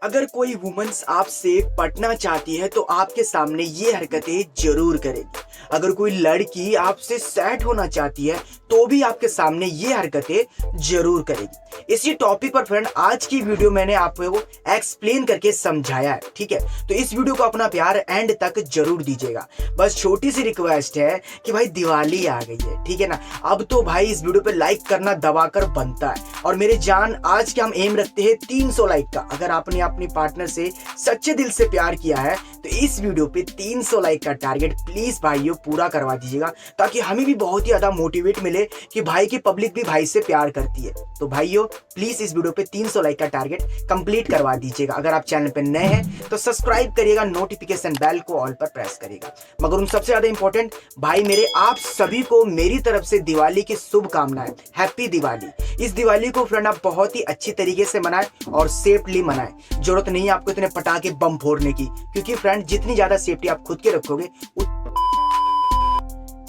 अगर कोई वुमन्स आपसे पटना चाहती है तो आपके सामने ये हरकतें जरूर करेगी। अगर कोई लड़की आपसे सेट होना चाहती है तो भी आपके सामने ये हरकतें जरूर करेगी। इसी टॉपिक पर फ्रेंड आज की वीडियो मैंने आपको एक्सप्लेन करके समझाया है, ठीक है। तो इस वीडियो को अपना प्यार एंड तक जरूर दीजिएगा। बस छोटी सी रिक्वेस्ट है कि भाई दिवाली आ गई है, ठीक है ना। अब तो भाई इस वीडियो पे लाइक करना दबाकर बनता है। और मेरे जान आज के हम एम रखते हैं 300 लाइक का। अगर आपने अपने पार्टनर से सच्चे दिल से प्यार किया है तो इस वीडियो पे 300 लाइक का टारगेट प्लीज भाइयों पूरा करवा दीजिएगा, ताकि हमें भी बहुत ही ज्यादा मोटिवेट मिले कि भाई की पब्लिक भी भाई से प्यार करती है। तो भाइयों प्लीज इस वीडियो पे 300 लाइक का टारगेट कंप्लीट करवा दीजिएगा। अगर आप चैनल पे नए हैं तो सब्सक्राइब करिएगा, नोटिफिकेशन बेल को ऑल पर प्रेस करिएगा। मगर उन सबसे ज्यादा इंपॉर्टेंट भाई मेरे, आप सभी को मेरी तरफ से दिवाली की शुभकामनाएं। हैप्पी दिवाली। इस दिवाली को फ्रेंड आप बहुत ही अच्छी तरीके से मनाएं और सेफली मनाएं। जरूरत नहीं है आपको इतने पटाखे बम फोड़ने की, क्योंकि फ्रेंड जितनी ज्यादा सेफ्टी आप खुद के रखोगे।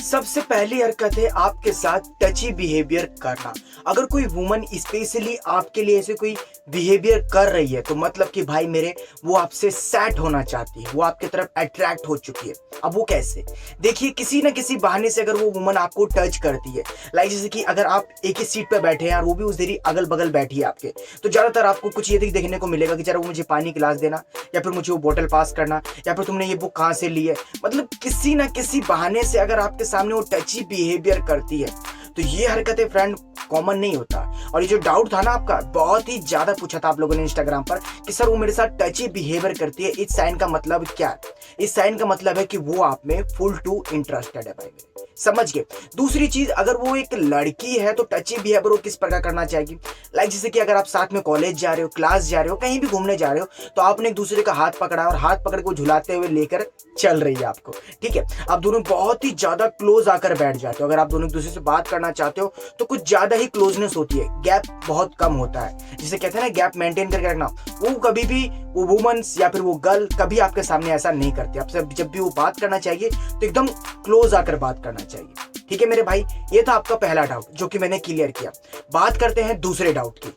सबसे पहली हरकत है आपके साथ टची बिहेवियर करना। अगर कोई वुमन स्पेशली आपके लिए ऐसे कोई बिहेवियर कर रही है तो मतलब कि भाई मेरे वो आपसे सेट होना चाहती है, वो आपके तरफ अट्रैक्ट हो चुकी है। अब वो कैसे? देखिए, किसी ना किसी बहाने से अगर वो वुमन आपको टच करती है, लाइक जैसे कि अगर आप एक ही सीट पे बैठे हैं और वो भी उस देरी अगल बगल बैठी है आपके, तो ज्यादातर आपको कुछ ये देखने को मिलेगा कि जरा वो मुझे पानी गिलास देना, या फिर मुझे वो बोतल पास करना, या फिर तुमने ये बुक कहाँ से ली है। मतलब किसी ना किसी बहाने से अगर आपके सामने वो टची बिहेवियर करती है तो ये हरकतें फ्रेंड कॉमन नहीं होता। और ये जो डाउट था ना आपका, बहुत ही ज्यादा पूछा था आप लोगों ने इंस्टाग्राम पर कि सर वो मेरे साथ टची बिहेवियर करती है, इस साइन का मतलब क्या है? इस साइन का मतलब है कि वो आप में फुल टू इंटरेस्टेड है भाई मेरे, समझ गए। दूसरी चीज, अगर वो एक लड़की है तो टची बिहेवियर वो किस प्रकार करना चाहिए? लाइक जैसे कि अगर आप साथ में कॉलेज जा रहे हो, क्लास जा रहे हो, कहीं भी घूमने जा रहे हो, तो आपने एक दूसरे का हाथ पकड़ा और हाथ पकड़ को झुलाते हुए लेकर चल रही है आपको, ठीक है। आप दोनों बहुत ही ज्यादा क्लोज आकर बैठ जाते हो। अगर आप दोनों एक दूसरे से बात करना चाहते हो तो कुछ ज्यादा ही क्लोजनेस होती है, गैप बहुत कम होता है, जिसे कहते हैं ना गैप मेंटेन करके रखना। वो कभी भी वो वुमन्स या फिर वो गर्ल कभी आपके सामने ऐसा नहीं करती। आपसे जब भी वो बात करना चाहिए तो एकदम क्लोज आकर बात करना चाहिए, ठीक है मेरे भाई। ये था आपका पहला डाउट जो कि मैंने क्लियर किया। बात करते हैं दूसरे डाउट की।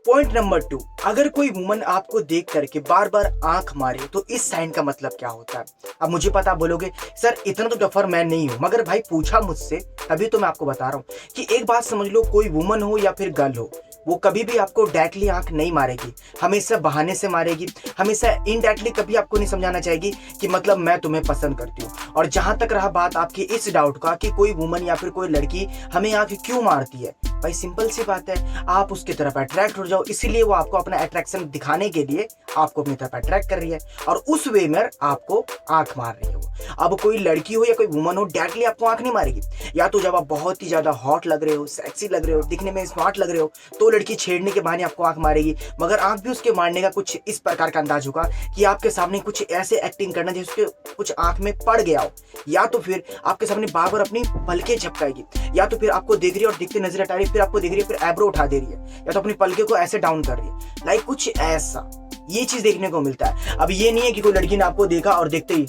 पॉइंट नंबर 2, अगर कोई वुमन आपको देख करके बार बार आंख मारे तो इस साइन का मतलब क्या होता है? अब मुझे पता, बोलोगे सर इतना तो टफर मैं नहीं हूं, मगर भाई पूछा मुझसे तभी तो मैं आपको बता रहा हूं कि एक बात समझ लो, कोई वुमन हो या फिर गर्ल हो, वो कभी भी आपको डायरेक्टली आंख नहीं मारेगी, हमेशा बहाने से मारेगी, हमेशा इनडायरेक्टली कभी आपको नहीं समझाना चाहेगी कि मतलब मैं तुम्हें पसंद करती हूँ। और जहां तक रहा बात आपकी इस डाउट का कि कोई वुमन या फिर कोई लड़की हमें आंख क्यों मारती है, भाई सिंपल सी बात है, आप उसकी तरफ अट्रैक्ट हो जाओ, इसीलिए वो आपको अपना अट्रैक्शन दिखाने के लिए आपको अपनी तरफ अट्रैक्ट कर रही है और उस वे में आपको आंख मार रही है वो। अब कोई लड़की हो या कोई वुमन हो, डायरेक्टली आपको आंख नहीं मारेगी। या तो जब आप बहुत ही ज्यादा हॉट लग रहे हो, सेक्सी लग रहे हो, दिखने में स्मार्ट लग रहे हो, तो लड़की छेड़ने के बहाने आपको आंख मारेगी। मगर आंख भी उसके मारने का कुछ इस प्रकार का अंदाज होगा कि आपके सामने कुछ ऐसे एक्टिंग करना जिसके कुछ आंख में पड़ गया हो, या तो फिर आपके सामने बार बार अपनी पलकें झपकाएगी, या तो फिर आपको देख रही है और दिखते नजर हटा रही है, फिर आपको देख रही है फिर एब्रो उठा दे रही है, या तो अपनी पलके को ऐसे डाउन कर रही है, लाइक कुछ ऐसा। ये चीज देखने को मिलता है। अब ये नहीं है कि कोई लड़की ने आपको देखा और देखते ही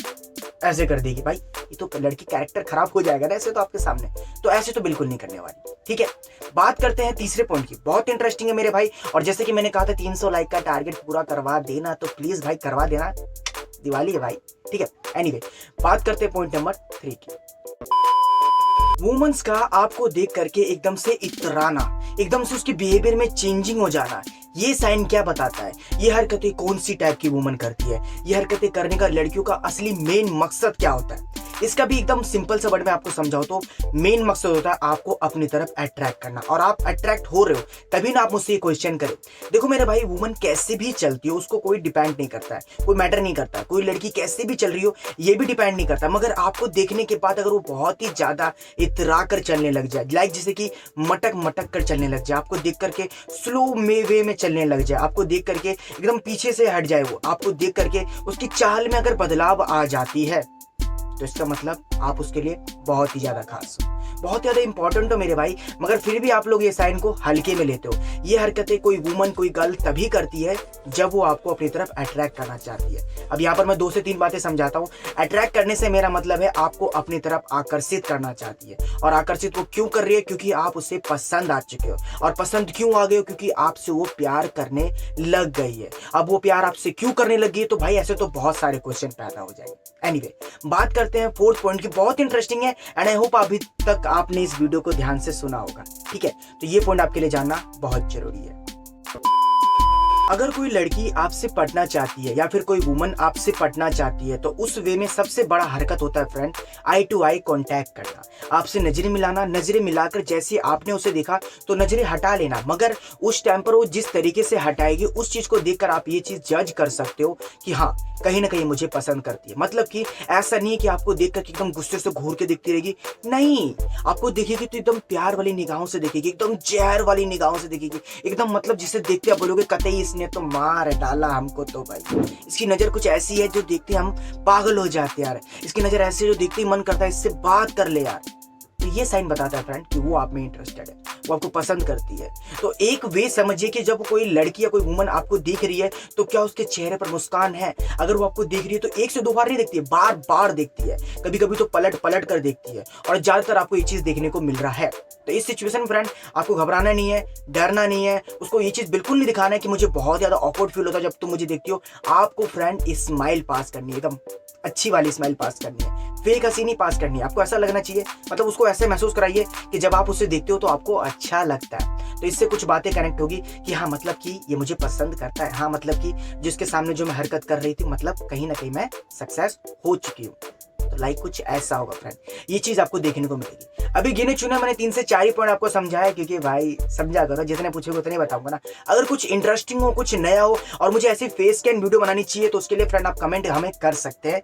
ऐसे कर देगी, भाई ये तो लड़की कैरेक्टर खराब हो जाएगा ना ऐसे तो आपके सामने, तो ऐसे तो बिल्कुल नहीं करने वाली, ठीक है। बात करते हैं तीसरे पॉइंट की, बहुत इंटरेस्टिंग है मेरे भाई। और जैसे कि मैंने कहा था 300 लाइक का टारगेट पूरा करवा देना, तो प्लीज भाई करवा देना, दिवाली है भाई, ठीक है। एनीवे, बात करते हैं पॉइंट नंबर 3 की। वुमेन्स का आपको देख करके एकदम से इतराना, एकदम से उसके बिहेवियर में चेंजिंग हो जाना, ये साइन क्या बताता है? ये हरकतें कौन सी टाइप की वुमन करती है? ये हरकतें करने का लड़कियों का असली मेन मकसद क्या होता है? इसका भी एकदम सिंपल सा वर्ड में आपको समझाओ तो मेन मकसद होता है आपको अपनी तरफ अट्रैक्ट करना। और आप अट्रैक्ट हो रहे हो तभी ना आप मुझसे ये क्वेश्चन करें। देखो मेरे भाई, वुमन कैसे भी चलती हो उसको कोई डिपेंड नहीं करता है, कोई मैटर नहीं करता। कोई लड़की कैसे भी चल रही हो ये भी डिपेंड नहीं करता, मगर आपको देखने के बाद अगर वो बहुत ही ज्यादा इतरा कर चलने लग जाए, लाइक जैसे कि मटक मटक कर चलने लग जाए, आपको देख करके स्लो वे में चलने लग जाए, आपको देख करके एकदम पीछे से हट जाए, वो आपको देख करके उसकी चाल में अगर बदलाव आ जाती है, तो इसका मतलब आप उसके लिए बहुत ही ज्यादा खास हो। बहुत ज़्यादा इंपॉर्टेंट हो मेरे भाई, मगर फिर भी आप लोग ये साइन को हल्के में लेते हो। ये हरकतें कोई वुमन कोई गर्ल तभी करती है जब वो आपको अपनी तरफ अट्रैक्ट करना चाहती है। अब यहाँ पर मैं 2 से 3 बातें समझाता हूँ। अट्रैक्ट करने से मेरा मतलब है आपको अपनी तरफ आकर्षित करना चाहती है, और आकर्षित वो क्यों कर रही है? क्योंकि आप उससे पसंद आ चुके हो। और पसंद क्यों आ गए हो? क्योंकि आपसे वो प्यार करने लग गई है। अब वो प्यार आपसे क्यों करने लगी है? तो भाई ऐसे तो बहुत सारे क्वेश्चन पैदा हो जाएंगे। एनीवे, बात करते हैं 4th पॉइंट की, बहुत इंटरेस्टिंग है एंड आई होप अभी तक आपने इस वीडियो को ध्यान से सुना होगा। ठीक है, तो ये पॉइंट आपके लिए जानना बहुत जरूरी है। अगर कोई लड़की आपसे पढ़ना चाहती है या फिर कोई वुमन आपसे पढ़ना चाहती है, तो उस वे में सबसे बड़ा हरकत होता है friend, eye to eye contact करना, आपसे नजरें मिलाना। नजरें मिलाकर जैसे आपने उसे देखा तो नजरें हटा लेना, मगर उस टाइम पर वो जिस तरीके से हटाएगी उस चीज को देखकर आप ये चीज जज कर सकते हो कि हाँ, कहीं ना कहीं मुझे पसंद करती है। मतलब कि ऐसा नहीं है कि आपको देखकर एकदम गुस्से से घूर के देखती रहेगी, नहीं, आपको देखेगी तो एकदम प्यार वाली निगाहों से देखेगी, एकदम जहर वाली निगाहों से देखेगी, एकदम मतलब जिसे देखते आप बोलोगे कतई इसने तो मार डाला हमको। तो भाई इसकी नजर कुछ ऐसी है जो देखते हम पागल हो जाते हैं यार, इसकी नजर ऐसी जो देखते ही मन करता है इससे बात कर ले यार। तो ये साइन बताता है फ्रेंड कि वो आप में इंटरेस्टेड है, वो आपको पसंद करती है। तो एक वे समझिए कि जब कोई लड़की या कोई वुमन आपको देख रही है तो क्या उसके चेहरे पर मुस्कान है? अगर वो आपको देख रही है तो 1 से 2 बार नहीं देखती है, बार बार देखती है, कभी कभी तो पलट पलट कर देखती है, और ज्यादातर आपको ये चीज देखने को मिल रहा है। तो इस सिचुएशन में फ्रेंड आपको घबराना नहीं है, डरना नहीं है, उसको ये चीज बिल्कुल नहीं दिखाना है कि मुझे बहुत ज्यादा ऑकवर्ड फील होता है जब तुम मुझे देखती हो। आपको फ्रेंड स्माइल पास करनी है, एकदम अच्छी वाली स्माइल पास करनी है, फेक हंसी नहीं पास करनी है। आपको ऐसा लगना चाहिए, मतलब उसको ऐसे महसूस कराइए कि जब आप उसे देखते हो तो आपको अच्छा लगता है। तो इससे कुछ बातें कनेक्ट होगी कि हाँ, मतलब कि ये मुझे पसंद करता है, हाँ, मतलब कि जिसके सामने जो मैं हरकत कर रही थी, मतलब कहीं ना कहीं मैं सक्सेस हो चुकी हूँ। तो लाइक कुछ ऐसा होगा फ्रेंड, ये चीज आपको देखने को मिलेगी। अभी गिने चुने मैंने 3 से 4 ही पॉइंट आपको समझाया, क्योंकि भाई समझा करो, जितने पूछोगे उतने बताऊंगा ना। अगर कुछ इंटरेस्टिंग हो, कुछ नया हो और मुझे ऐसी फेस स्कैन वीडियो बनानी चाहिए तो उसके लिए फ्रेंड आप कमेंट हमें कर सकते हैं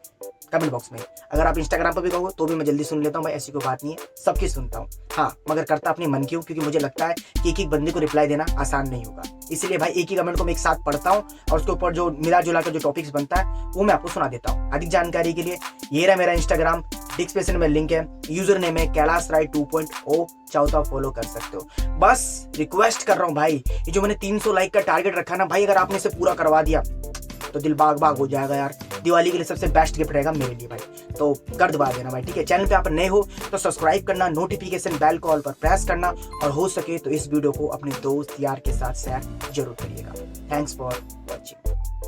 कमेंट बॉक्स में। अगर आप इंस्टाग्राम पर भी कहो तो भी मैं जल्दी सुन लेता हूँ भाई, ऐसी कोई बात नहीं है, सबकी सुनता हूँ। हाँ, मगर करता अपने मन की हूँ, क्योंकि मुझे लगता है कि एक बंदे को रिप्लाई देना आसान नहीं होगा। इसलिए भाई एक ही कमेंट को मैं एक साथ पढ़ता हूँ और उसके ऊपर जो मिला जुला कर जो टॉपिक्स बनता है वो मैं आपको सुना देता हूँ। अधिक जानकारी के लिए ये रहा मेरा इंस्टाग्राम, डिस्क्रिप्शन में लिंक है, यूजर नेम है कैलाश राय 2.0, चाहो तो आप फॉलो कर सकते हो। बस रिक्वेस्ट कर रहा हूँ भाई, ये जो मैंने 300 लाइक का टारगेट रखा ना भाई, अगर आपने इसे पूरा करवा दिया तो दिल बाग बाग हो जाएगा यार। दिवाली के लिए सबसे बेस्ट गिफ्ट रहेगा मेरे लिए भाई, तो कर दबा देना भाई। ठीक है, चैनल पे आप नए हो तो सब्सक्राइब करना, नोटिफिकेशन बेल को ऑल पर प्रेस करना, और हो सके तो इस वीडियो को अपने दोस्त यार के साथ शेयर जरूर करिएगा। Thanks for watching.